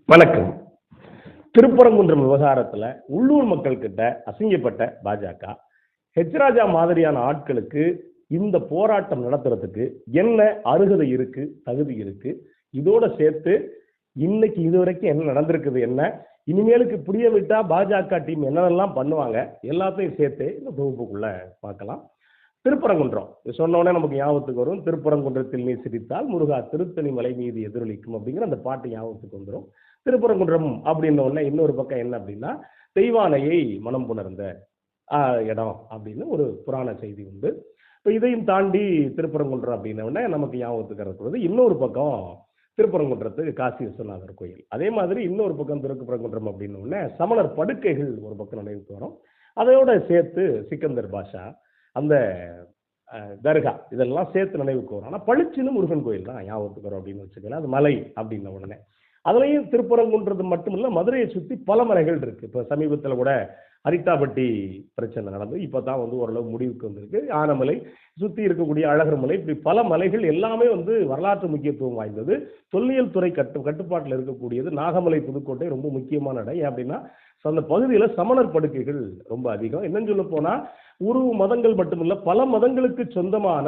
வணக்கம். திருப்பரங்குன்றம் விவகாரத்துல உள்ளூர் மக்கள் கிட்ட அசிங்கப்பட்ட பாஜக, ராஜா மாதிரியான ஆட்களுக்கு இந்த போராட்டம் நடத்துறதுக்கு என்ன அருகதை இருக்கு, தகுதி இருக்கு? இதோட சேர்த்து இன்னைக்கு இதுவரைக்கும் என்ன நடந்திருக்குது, என்ன இனிமேலுக்கு புரிய விட்டா பாஜக டீம் என்னெல்லாம் பண்ணுவாங்க, எல்லாத்தையும் சேர்த்து இந்த தொகுப்புக்குள்ள பார்க்கலாம். திருப்பரங்குன்றம் சொன்ன உடனே நமக்கு ஞாபகத்துக்கு வரும், திருப்பரங்குன்றத்தில் நீ சிரித்தால் முருகா திருத்தணி மலை மீது எதிரொலிக்கும் அப்படிங்கிற அந்த பாட்டு ஞாபகத்துக்கு வந்துடும். திருப்பரங்குன்றம் அப்படின்ன உடனே இன்னொரு பக்கம் என்ன அப்படின்னா, தெய்வானையை மனம் புணர்ந்த இடம் அப்படின்னு ஒரு புராண செய்தி உண்டு. இப்போ இதையும் தாண்டி திருப்பரங்குன்றம் அப்படின்ன உடனே நமக்கு ஞாபகத்துக்கு இருக்கிறது இன்னொரு பக்கம் திருப்பரங்குன்றத்துக்கு காசி விஸ்வநாதர் கோயில். அதே மாதிரி இன்னொரு பக்கம் திருப்பரங்குன்றம் அப்படின்ன உடனே சமணர் படுக்கைகள் ஒரு பக்கம் நினைவுக்கு வரும். அதையோட சேர்த்து சிக்கந்தர் பாஷா, அந்த தர்கா, இதெல்லாம் சேர்த்து நினைவுக்கு வரும். ஆனால் பளிச்சுன்னு முருகன் கோயில் தான் ஞாபகத்துக்கு வரும் அப்படின்னு வச்சுக்கலாம். அது மலை அப்படின்ன உடனே அதுலேயும் திருப்பரங்குன்றது மட்டும் இல்லை, மதுரையை சுற்றி பல மலைகள் இருக்கு. இப்போ சமீபத்தில் கூட அரிட்டாபட்டி பிரச்சனை நடந்து இப்போ தான் ஓரளவு முடிவுக்கு வந்திருக்கு. ஆனமலை, சுற்றி இருக்கக்கூடிய அழகர் மலை, இப்படி பல மலைகள் எல்லாமே வரலாற்று முக்கியத்துவம் வாய்ந்தது. தொல்லியல் துறை கட்டுப்பாட்டில் இருக்கக்கூடியது. நாகமலை, புதுக்கோட்டை ரொம்ப முக்கியமான இடம். ஏன் அப்படின்னா அந்த பகுதியில் சமணர் படுக்கைகள் ரொம்ப அதிகம். என்னன்னு சொல்ல போனால் ஒரு மதங்கள் மட்டுமில்லை, பல மதங்களுக்கு சொந்தமான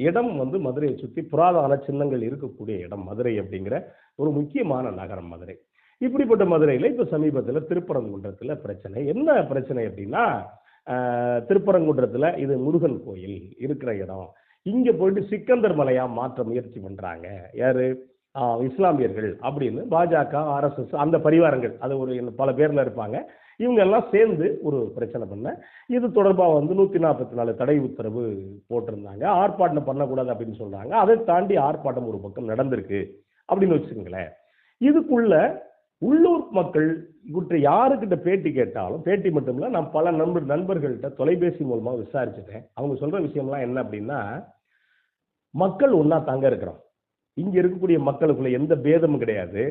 இடம் மதுரையை சுற்றி புராதன சின்னங்கள் இருக்கக்கூடிய இடம் மதுரை அப்படிங்கிற ஒரு முக்கியமான நகரம் மதுரை. இப்படிப்பட்ட மதுரையில் இப்போ சமீபத்தில் திருப்பரங்குன்றத்தில் பிரச்சனை. என்ன பிரச்சனை அப்படின்னா, திருப்பரங்குன்றத்தில் இது முருகன் கோயில் இருக்கிற இடம். இங்கே போயிட்டு சிக்கந்தர் மலையா மாற்ற முயற்சி பண்ணுறாங்க. யாரு? இஸ்லாமியர்கள் அப்படின்னு பாஜக, ஆர்எஸ்எஸ், அந்த பரிவாரங்கள், அது ஒரு பல பேர்ல இருப்பாங்க. இவங்க எல்லாம் சேர்ந்து ஒரு பிரச்சனை பண்ண, இது தொடர்பாக 144 தடை உத்தரவு போட்டிருந்தாங்க. ஆர்ப்பாட்டம் பண்ணக்கூடாது அப்படின்னு சொல்றாங்க. அதை தாண்டி ஆர்ப்பாட்டம் ஒரு பக்கம் நடந்திருக்கு அப்படின்னு வச்சுக்கோங்களேன். இதுக்குள்ள உள்ளூர் மக்கள் இவற்றை யாருக்கிட்ட பேட்டி கேட்டாலும், பேட்டி மட்டும் இல்லை, நான் பல நண்பர்கள்ட்ட தொலைபேசி மூலமா விசாரிச்சுட்டேன். அவங்க சொல்ற விஷயம்லாம் என்ன அப்படின்னா, மக்கள் ஒன்னா தாங்க இருக்கிறோம். இங்க இருக்கக்கூடிய மக்களுக்குள்ள எந்த பேதமும் கிடையாது.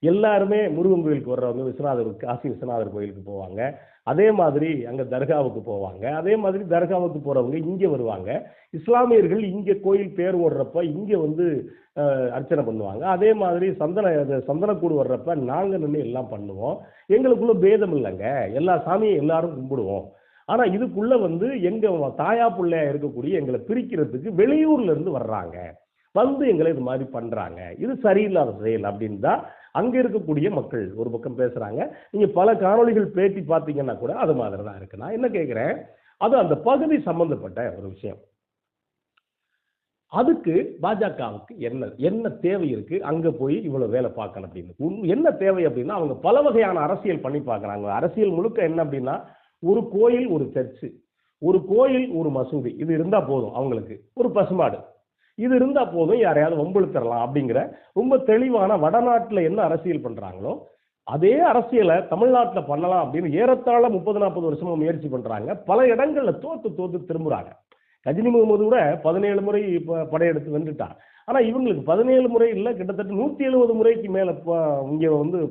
எல்லாருமே முருகன் கோயிலுக்கு வர்றவங்க காசி விஸ்வநாதர் கோயிலுக்கு போவாங்க. அதே மாதிரி அங்க தர்காவுக்கு போவாங்க. அதே மாதிரி தர்காவுக்கு போறவங்க இங்க வருவாங்க. இஸ்லாமியர்கள் இங்க கோயில் பேர் ஓடுறப்ப இங்க அர்ச்சனை பண்ணுவாங்க. அதே மாதிரி சந்தனக்கூடு வர்றப்ப நாங்க நின்று எல்லாம் பண்ணுவோம். எங்களுக்குள்ள பேதம் இல்லைங்க. எல்லா சாமியும் எல்லாரும் கும்பிடுவோம். ஆனா இதுக்குள்ள எங்க தாயா பிள்ளையா இருக்கக்கூடிய எங்களை பிரிக்கிறதுக்கு வெளியூர்ல இருந்து வர்றாங்க, எங்களை இது மாதிரி பண்றாங்க. இது சரியில்லாத செயல் அப்படின்னு தான் அங்க இருக்கக்கூடிய மக்கள் ஒரு பக்கம் பேசுறாங்க. நீங்க பல காணொளிகள் பேட்டி பார்த்தீங்கன்னா கூட அது மாதிரி தான் இருக்கு. நான் என்ன கேட்கிறேன், அது அந்த பகுதி சம்பந்தப்பட்ட ஒரு விஷயம். அதுக்கு பாஜகவுக்கு என்ன தேவை இருக்கு? அங்க போய் இவ்வளவு வேலை பார்க்கணும் அப்படின்னு என்ன தேவை அப்படின்னா, அவங்க பல வகையான அரசியல் பண்ணி பார்க்கறாங்க. அரசியல் முழுக்க என்ன அப்படின்னா, ஒரு கோயில், ஒரு சர்ச்சு, ஒரு கோயில், ஒரு மசூதி, இது இருந்தா போதும். அவங்களுக்கு ஒரு பசுமாடு, இது இருந்தா போதும், யாரையாவது வம்புழுத்தரலாம் அப்படிங்கிற ரொம்ப தெளிவான, வடநாட்டில் என்ன அரசியல் பண்றாங்களோ அதே அரசியலை தமிழ்நாட்டில் பண்ணலாம் அப்படின்னு ஏறத்தாழ 30-40 வருஷமா முயற்சி பண்றாங்க. பல இடங்கள்ல தோத்து திரும்புறாங்க. கஜினி முகமது கூட 17 முறை படையெடுத்து வென்றுட்டார். ஆனா இவங்களுக்கு 17 முறை இல்லை, கிட்டத்தட்ட 170 முறைக்கு மேல இங்க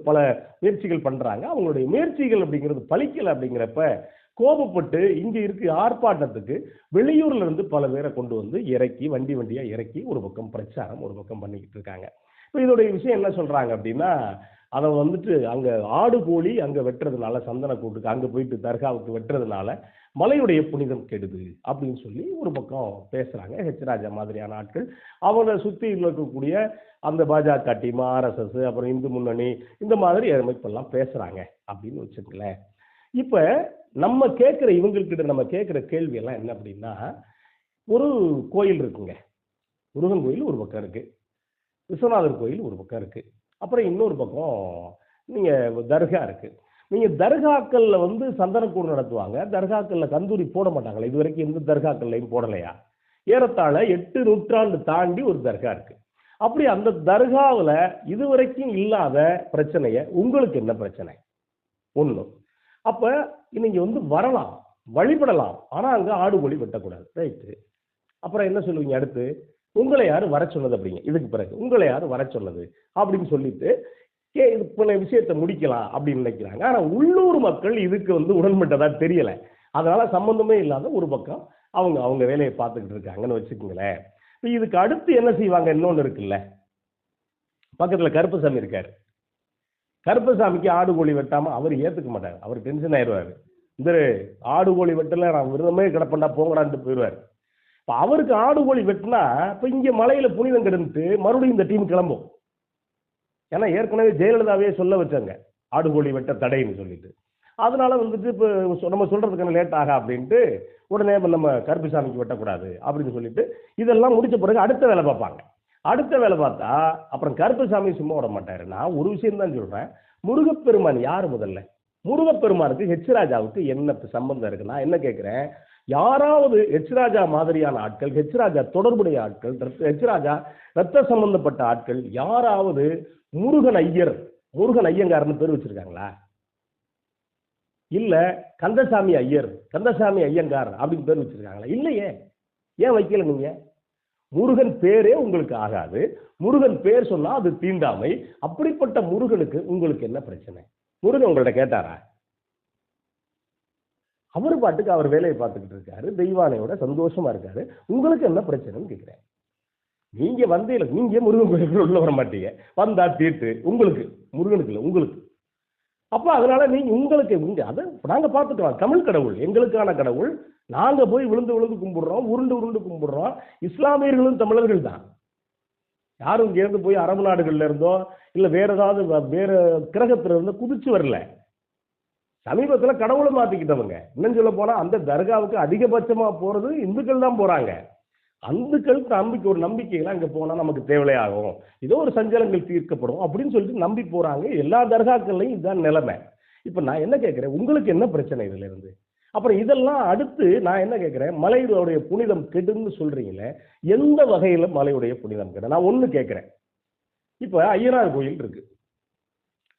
பல முயற்சிகள் பண்றாங்க. அவங்களுடைய முயற்சிகள் அப்படிங்கிறது பலிக்கல. அப்படிங்கிறப்ப கோபப்பட்டு இங்க இருக்கு ஆர்ப்பாட்டத்துக்கு வெளியூர்ல இருந்து பல பேரை கொண்டு இறக்கி வண்டியா இறக்கி ஒரு பக்கம் பிரச்சாரம் ஒரு பக்கம் பண்ணிக்கிட்டு இருக்காங்க. இப்போ இதோடைய விஷயம் என்ன சொல்றாங்க அப்படின்னா, அதை அங்க ஆடு கோழி அங்க வெட்டுறதுனால, சந்தன கூட்டுக்கு அங்க போயிட்டு தர்காவுக்கு வெட்டுறதுனால மலையுடைய புனிதம் கெடுது அப்படின்னு சொல்லி ஒரு பக்கம் பேசுறாங்க. ராஜா மாதிரியான ஆட்கள், அவரை சுத்தி இருக்கக்கூடிய அந்த பாஜக டீம், ஆர்எஸ்எஸ், அப்புறம் இந்து முன்னணி, இந்த மாதிரி அமைப்பெல்லாம் பேசுறாங்க அப்படின்னு வச்சுக்கங்களேன். இப்ப நம்ம கேட்கிற இவங்ககிட்ட நம்ம கேட்கிற கேள்வி எல்லாம் என்ன அப்படின்னா, ஒரு கோயில் இருக்குங்க, முருகன் கோயில் ஒரு பக்கம் இருக்கு, விஸ்வநாதர் கோயில் ஒரு பக்கம் இருக்கு, அப்புறம் இன்னொரு பக்கம் நீங்க தர்கா இருக்கு. நீங்க தர்காக்கள்ல சந்தனக்கூடு நடத்துவாங்க, தர்காக்கள்ல கந்தூரி போட மாட்டாங்களா? இது வரைக்கும் எந்த தர்காக்கள்லையும் போடலையா? ஏறத்தாழ 8 நூற்றாண்டு தாண்டி ஒரு தர்கா இருக்கு. அப்படி அந்த தர்காவில் இதுவரைக்கும் இல்லாத பிரச்சனைய உங்களுக்கு என்ன பிரச்சனை? ஒண்ணு. அப்ப நீங்க வரலாம், வழிபடலாம், ஆனா அங்க ஆடு கோழி வெட்டக்கூடாது. ரைட்டு. அப்புறம் என்ன சொல்லுவீங்க அடுத்து? உங்களை யாரு வர சொன்னது அப்படிங்க. இதுக்கு பிறகு உங்களை யாரு வர சொன்னது அப்படின்னு சொல்லிட்டு விஷயத்தை முடிக்கலாம் அப்படின்னு நினைக்கிறாங்க. ஆனா உள்ளூர் மக்கள் இதுக்கு உடன்பட்டதா தெரியல. அதனால சம்பந்தமே இல்லாத ஒரு பக்கம் அவங்க வேலையை பார்த்துக்கிட்டு இருக்காங்கன்னு வச்சுக்கோங்களேன். இதுக்கு அடுத்து என்ன செய்வாங்க? இன்னொன்னு இருக்குல்ல, பக்கத்துல கருப்பசாமி இருக்காரு. கருப்பசாமிக்கு ஆடு கோழி வெட்டாம அவர் ஏத்துக்க மாட்டார், அவர் டென்ஷன் ஆயிடுவாரு. இந்த ஆடு கோழி வெட்டல நான் விரதமே கிடப்பண்டா போங்கடான்ட்டு போயிடுவார். இப்போ அவருக்கு ஆடு கோழி வெட்டினா இப்போ இங்கே மலையில புனிதம் கிடந்துட்டு மறுபடியும் இந்த டீம் கிளம்பும். ஏன்னா ஏற்கனவே ஜெயலலிதாவே சொல்ல வச்சாங்க ஆடு கோழி வெட்ட தடைன்னு சொல்லிட்டு. அதனால வந்துட்டு இப்போ நம்ம சொல்றதுக்கான லேட் ஆகா அப்படின்ட்டு உடனே நம்ம கருப்புசாமிக்கு வெட்டக்கூடாது அப்படின்னு சொல்லிட்டு இதெல்லாம் முடிச்ச பிறகு அடுத்த வேலை பார்ப்பாங்க. அடுத்த வேலை பார்த்தா அப்புறம் கருப்புசாமி சும்மா விட மாட்டாரு. நான் ஒரு விஷயம் தான் சொல்றேன், முருகப்பெருமான் யாரு முதல்ல? முருகப்பெருமானுக்கு ஹெச் ராஜாவுக்கு என்ன சம்பந்தம் இருக்கு? நான் என்ன கேட்கிறேன், யாராவது ஹெச் ராஜா மாதிரியான ஆட்கள், ஹெச் ராஜா தொடர்புடைய ஆட்கள், ஹெச் ராஜா ரத்த சம்பந்தப்பட்ட ஆட்கள் யாராவது முருகன் ஐயர், முருகன் ஐயங்காரன்னு பேர் வச்சிருக்காங்களா? இல்ல கந்தசாமி ஐயர், கந்தசாமி ஐயங்கார் அப்படின்னு பேர் வச்சிருக்காங்களா? இல்லையே. ஏன் வைக்கல நீங்க? முருகன் பேரே உங்களுக்கு ஆகாது, முருகன் பேர் சொன்னா அது தீண்டாமை. அப்படிப்பட்ட முருகனுக்கு உங்களுக்கு என்ன பிரச்சனை? முருகன் உங்கள்ட்ட கேட்டாரா? அவர் பாட்டுக்கு அவர் வேலையை பார்த்துக்கிட்டு இருக்காரு, தெய்வானையோட சந்தோஷமா இருக்காரு. உங்களுக்கு என்ன பிரச்சனைன்னு கேட்கிறேன். நீங்க வந்தீங்க, நீங்க முருகன் கோயிலுக்கு உள்ள வர மாட்டீங்க, வந்தா தீட்டு உங்களுக்கு, முருகனுக்கு இல்லை உங்களுக்கு. அப்ப அதனால நீங்க உங்களுக்கு அதை நாங்க பார்த்துக்கலாம். தமிழ் கடவுள் எங்களுக்கான கடவுள், நாங்க போய் விழுந்து விழுந்து கும்பிடுறோம், உருண்டு உருண்டு கும்பிடுறோம். இஸ்லாமியர்களும் தமிழர்கள் தான். யாரும் இங்க இருந்து போய் அரபு நாடுகள்ல இருந்தோ இல்ல வேற ஏதாவது வேற கிரகத்துல இருந்தோ குதிச்சு வரல. சமீபத்தில் கடவுளை மாத்திக்கிட்டவங்க. இன்னும் சொல்ல போனா அந்த தர்காவுக்கு அதிகபட்சமா போறது இந்துக்கள் தான் போறாங்க. அந்துக்களுக்கு நம்பிக்கை, ஒரு நம்பிக்கைலாம் அங்க போனா நமக்கு தேவையாகும், ஏதோ ஒரு சஞ்சலங்கள் தீர்க்கப்படும் அப்படின்னு சொல்லிட்டு நம்பி போறாங்க. எல்லா தர்காக்கள்லையும் இதுதான் நிலைமை. இப்ப நான் என்ன கேட்கிறேன், உங்களுக்கு என்ன பிரச்சனை இதுல இருந்து? அப்புறம் இதெல்லாம் அடுத்து நான் என்ன கேட்கிறேன், மலையுடைய புனிதம் கெடுன்னு சொல்றீங்களே, எந்த வகையில மலையுடைய புனிதம் கெடு? நான் ஒண்ணு கேட்கிறேன். இப்ப ஐயனார் கோயில் இருக்கு,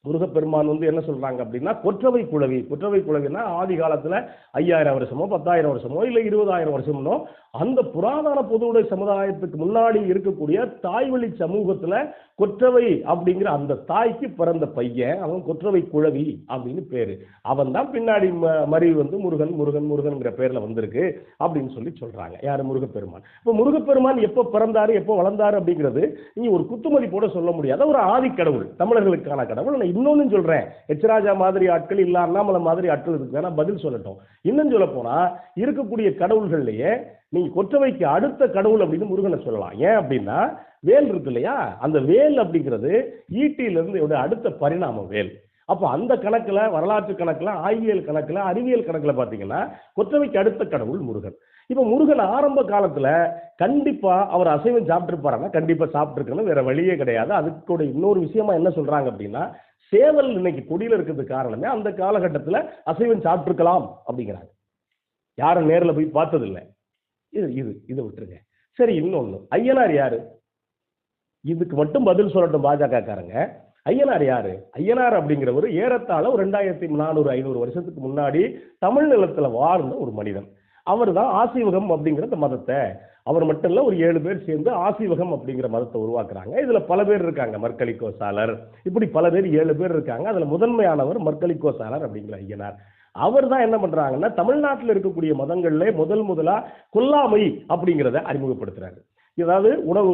முருகப்பெருமான் என்ன சொல்றாங்க அப்படின்னா கொற்றவை குழவி. கொற்றவை குழவின்னா ஆதி காலத்துல 5000 வருஷமோ 10,000 வருஷமோ இல்ல 20,000 வருஷமோ அந்த புராதன பொதுவுடை சமுதாயத்துக்கு முன்னாடி இருக்கக்கூடிய தாய்வழி சமூகத்துல கொற்றவை அப்படிங்கிற அந்த தாய்க்கு பிறந்த பையன் அவன் கொற்றவை குழவி அப்படின்னு பேரு. அவன் தான் பின்னாடி மறி முருகன் முருகன் முருகன்ங்கிற பேர்ல வந்திருக்கு அப்படின்னு சொல்லி சொல்றாங்க. யாரு? முருகப்பெருமான். இப்ப முருகப்பெருமான் எப்ப பிறந்தாரு எப்ப வளர்ந்தாரு அப்படிங்கிறது நீங்க ஒரு குத்துமதிப்போட சொல்ல முடியாத ஒரு ஆதி கடவுள், தமிழர்களுக்கான கடவுள். இன்னொன்னு சொல்றேன், ஹெச் ராஜா மாதிரி ஆட்கள் இல்ல அண்ணாமலை மாதிரி ஆட்கள் இருக்கு, வேணா பதில் சொல்லட்டும். இன்னும் சொல்ல போனா இருக்கக்கூடிய கடவுள்கள்லயே நீங்க கொற்றவைக்கு அடுத்த கடவுள் அப்படின்னு முருகனை சொல்லலாம். ஏன் அப்படின்னா வேல் இருக்கு இல்லையா, அந்த வேல் அப்படிங்கிறது ஈட்டியில இருந்து அடுத்த பரிணாமம் வேல். அப்போ அந்த கணக்குல, வரலாற்று கணக்குல, ஆய்வியல் கணக்குல, அறிவியல் கணக்குல பாத்தீங்கன்னா கொற்றவைக்கு அடுத்த கடவுள் முருகன். இப்ப முருகன் ஆரம்ப காலத்துல கண்டிப்பா அவர் அசைவம் சாப்பிட்டுருப்பாருன்னா கண்டிப்பா சாப்பிட்டுருக்கணும், வேற வழியே கிடையாது. அதுக்கூட இன்னொரு விஷயமா என்ன சொல்றாங்க அப்படின்னா சேவல் இன்னைக்கு கொடியில இருக்கிறது காரணமே அந்த காலகட்டத்தில் அசைவம் சாப்பிட்டுருக்கலாம் அப்படிங்கிறாங்க. யாரும் நேரில் போய் பார்த்தது இல்லை. இதை விட்டுருங்க. சரி, இன்னொன்னு, ஐயனார் யாரு? இதுக்கு மட்டும் பதில் சொல்லட்டும் பாஜக காரங்க. ஐயனார் யாரு? ஐயனார் அப்படிங்கிறவர் ஏறத்தாழ ஒரு 2400-500 வருஷத்துக்கு முன்னாடி தமிழ் நிலத்துல வாழ்ந்த ஒரு மனிதன். அவர் தான் ஆசீவகம் அப்படிங்கிற அந்த மதத்தை, அவர் மட்டும் இல்ல ஒரு 7 பேர் சேர்ந்து ஆசீவகம் அப்படிங்கிற மதத்தை உருவாக்குறாங்க. இதுல பல பேர் இருக்காங்க, மற்களிக்கோசாலர், இப்படி பல பேர் 7 பேர் இருக்காங்க. அதுல முதன்மையானவர் மற்களிக்கோசாலர் அப்படிங்கிற ஐயனார். அவர் தான் என்ன பண்றாங்கன்னா தமிழ்நாட்டில் இருக்கக்கூடிய மதங்கள்ல முதலா கொல்லாமை அப்படிங்கிறத அறிமுகப்படுத்துறாரு. ஏதாவது உணவு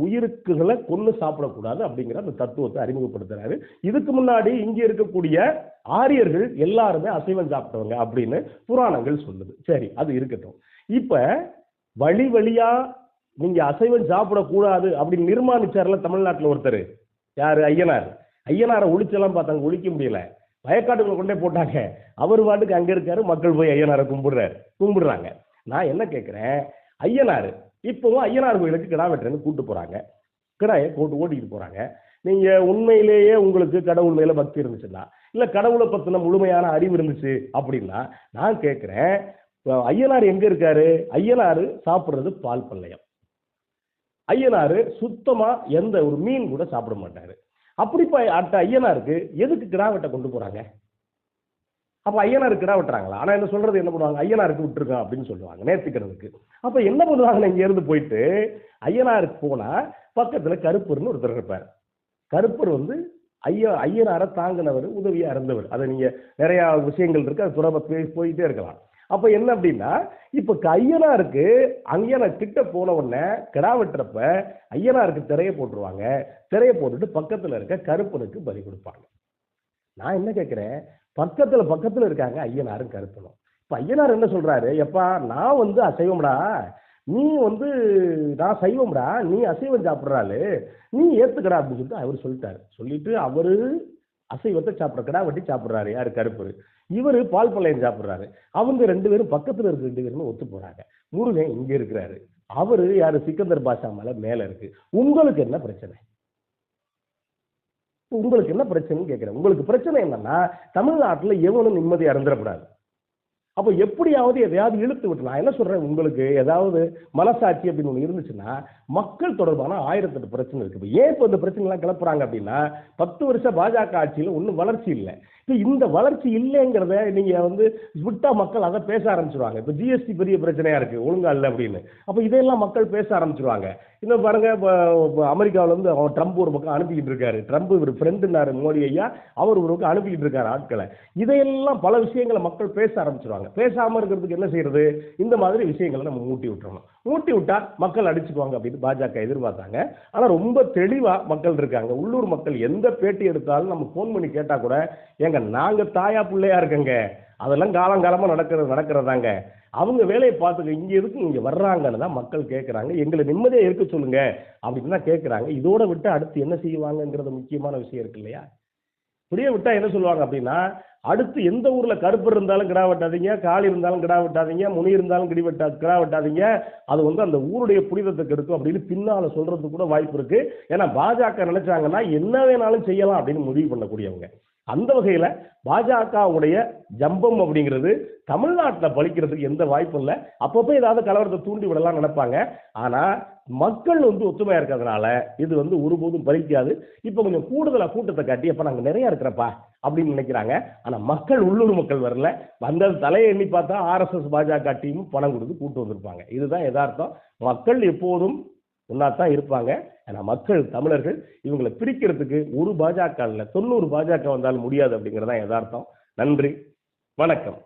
உயிருக்குகளை கொண்டு சாப்பிடக்கூடாது அப்படிங்கிற அந்த தத்துவத்தை அறிமுகப்படுத்துறாரு. இதுக்கு முன்னாடி இங்க இருக்கக்கூடிய ஆரியர்கள் எல்லாருமே அசைவம் சாப்பிட்டவங்க அப்படின்னு புராணங்கள் சொல்லுது. சரி, அது இருக்கட்டும். இப்ப வழியா நீங்க அசைவம் சாப்பிடக்கூடாது அப்படின்னு நிர்மாணிச்சார்ல தமிழ்நாட்டில் ஒருத்தர், யாரு? ஐயனார். ஐயனாரை ஒழிச்செல்லாம் பார்த்தாங்க, ஒழிக்க முடியல, வயக்காட்டுக்குள்ள கொண்டே போட்டாங்க. அவர் பாட்டுக்கு அங்க இருக்காரு, மக்கள் போய் ஐயனாரை கும்பிடுறாங்க. நான் என்ன கேட்கிறேன், ஐயனார் இப்பவும் ஐயனார் கோயிலுக்கு கிடா வெட்டுறேன்னு கூட்டு போறாங்க, கிடாயை ஓட்டிட்டு போறாங்க. நீங்க உண்மையிலேயே உங்களுக்கு கடவுள் மேல பக்தி இருந்துச்சுன்னா, இல்ல கடவுளை பத்தின முழுமையான அறிவு இருந்துச்சு அப்படின்னா, நான் கேட்கிறேன், ஐயனார் எங்க இருக்காரு? ஐயனாரு சாப்பிடுறது பால் பல்லையம். ஐயனாரு சுத்தமா எந்த ஒரு மீன் கூட சாப்பிட மாட்டாரு. அப்படிப்பட்ட ஐயனாருக்கு எதுக்கு கிடா வெட்ட கொண்டு போறாங்க? அப்ப ஐயனாருக்கு கிடா வெட்டுறாங்களா? ஆனா என்ன சொல்றது, என்ன பண்ணுவாங்க, ஐயனாருக்கு விட்டுருக்கோம் அப்படின்னு சொல்லுவாங்க நேர்த்திக்கிறதுக்கு. அப்ப என்ன பண்ணுவாங்க, இங்க இருந்து போயிட்டு ஐயனாருக்கு போனா பக்கத்துல கருப்பர்னு ஒருத்தர் இருப்பார். கருப்பர் ஐயனாரை தாங்கினவர், உதவியா இருந்தவர். அதை நீங்க நிறைய விஷயங்கள் இருக்கு, அது தொடர்பு போயிட்டே இருக்கலாம். அப்ப என்ன அப்படின்னா, இப்ப ஐயனாருக்கு ஐயனார் கிட்ட போன உடனே கிடா வெட்டுறப்ப ஐயனாருக்கு திரைய போட்டுருவாங்க. திரைய போட்டுட்டு பக்கத்துல இருக்க கருப்பனுக்கு பலி கொடுப்பாங்க. நான் என்ன கேட்கிறேன், பக்கத்துல இருக்காங்க ஐயனாரும் கருப்பனும். இப்ப ஐயனார் என்ன சொல்றாரு, எப்பா நான் வந்து அசைவம்டா, நீ வந்து நான் சைவம்டா, நீ அசைவம் சாப்பிட்றாளு, நீ ஏத்துக்கடா அப்படின்னு சொல்லிட்டு அவர் சொல்லிட்டாரு. சொல்லிட்டு அவரு அசைவத்தை சாப்பிட்ற கடா வெட்டி சாப்பிட்றாரு யாரு, கருப்பரு. இவரு பால் பழையம் சாப்பிட்றாரு. அவங்க 2 பேரும் பக்கத்துல இருக்க 2 பேருமே ஒத்து போறாங்க. முருகன் இங்க இருக்கிறாரு, அவரு யாரு, சிக்கந்தர் பாஷா மலை மேல இருக்கு. உங்களுக்கு என்ன பிரச்சனை? உங்களுக்கு என்ன பிரச்சனைன்னு கேட்கிறேன். உங்களுக்கு பிரச்சனை என்னன்னா, தமிழ்நாட்டுல எவனும் நிம்மதியா இருந்துடக்கூடாது. அப்ப எப்படியாவது எதையாவது இழுத்து விட்டு, நான் என்ன சொல்றேன், உங்களுக்கு ஏதாவது மனசாட்சி அப்படின்னு ஒண்ணு இருந்துச்சுன்னா, மக்கள் தொடர்பான 1008 பிரச்சனை இருக்கு. இப்ப ஏன் இப்ப இந்த பிரச்சனை எல்லாம் கிளப்புறாங்க அப்படின்னா, 10 வருஷம் பாஜக ஆட்சியில ஒண்ணும் வளர்ச்சி இல்லை. இந்த வளர்ச்சி இல்லைங்கிறத நீங்க வந்து விட்டா மக்கள் அதை பேச ஆரம்பிச்சிருவாங்க. இப்ப ஜிஎஸ்டி பெரிய பிரச்சனையா இருக்கு, ஒழுங்கா இல்லை அப்படின்னு. அப்ப இதையெல்லாம் மக்கள் பேச ஆரம்பிச்சிருவாங்க. இன்னும் பாருங்க, அமெரிக்காவில இருந்து அவன் ட்ரம்ப் ஒரு பக்கம் அனுப்பிக்கிட்டு இருக்காரு. ட்ரம்ப் இவர் ஃப்ரெண்டுனாரு மோடி ஐயா, அவர் ஒரு பக்கம் அனுப்பிக்கிட்டு இருக்காரு ஆட்களை. இதையெல்லாம் பல விஷயங்களை மக்கள் பேச ஆரம்பிச்சிருவாங்க. பேசாம இருக்கிறதுக்கு என்ன செய்யறது, இந்த மாதிரி விஷயங்களை நம்ம மூட்டி விட்டுறணும். மூட்டி விட்டா மக்கள் அடிச்சுக்குவாங்க அப்படின்னு பாஜக எதிர்பார்த்தாங்க. ஆனா ரொம்ப தெளிவா மக்கள் இருக்காங்க. உள்ளூர் மக்கள் எந்த பேட்டி எடுத்தாலும் நம்ம போன் பண்ணி கேட்டா கூட, ஏங்க நாங்க தாயா பிள்ளையா இருக்கங்க, அதெல்லாம் காலங்காலமா நடக்கிறதாங்க, அவங்க வேலையை பார்த்துக்க, இங்க எதுக்கு இங்க வர்றாங்கன்னு தான் மக்கள் கேட்கறாங்க. எங்களை நிம்மதியா இருக்க சொல்லுங்க அப்படின்னு தான் கேட்கறாங்க. இதோட விட்டு அடுத்து என்ன செய்வாங்கிறது முக்கியமான விஷயம் இருக்கு இல்லையா? இப்படியே விட்டா என்ன சொல்லுவாங்க அப்படின்னா, அடுத்து எந்த ஊர்ல கருப்பு இருந்தாலும் கிடா வெட்டாதீங்க, காளி இருந்தாலும் கிடா வெட்டாதீங்க, முனி இருந்தாலும் கிடா வெட்டாதீங்க, அது வந்து அந்த ஊருடைய புனிதத்தை கெடுக்கும் அப்படின்னு பின்னால சொல்றதுக்கு கூட வாய்ப்பு இருக்கு. ஏன்னா பாஜக நினைச்சாங்கன்னா என்ன வேணாலும் செய்யலாம் அப்படின்னு முடிவு பண்ணக்கூடியவங்க. அந்த வகையில பாஜகவுடைய ஜம்பம் அப்படிங்கிறது தமிழ்நாட்டில் பலிக்கிறதுக்கு எந்த வாய்ப்பும் இல்லை. அப்பப்போ ஏதாவது கலவரத்தை தூண்டி விடலாம் நினைப்பாங்க. ஆனா மக்கள் வந்து ஒத்துமையா இருக்கிறதுனால இது வந்து ஒருபோதும் பலிக்காது. இப்ப கொஞ்சம் கூடுதலா கூட்டத்தை காட்டி அப்ப நாங்க நிறைய இருக்கிறப்பா அப்படின்னு நினைக்கிறாங்க. ஆனா மக்கள், உள்ளூர் மக்கள் வரல. வந்த தலையை எண்ணி பார்த்தா ஆர்எஸ்எஸ் பாஜக டீம் பணம் கொடுத்து கூட்டு வந்திருப்பாங்க. இதுதான் யதார்த்தம். மக்கள் எப்போதும் ஒன்னாத்தான் இருப்பாங்க. ஆனா மக்கள், தமிழர்கள், இவங்களை பிரிக்கிறதுக்கு ஒரு பாஜக இல்ல 90 பாஜக வந்தாலும் முடியாது அப்படிங்கறதான் யதார்த்தம். நன்றி, வணக்கம்.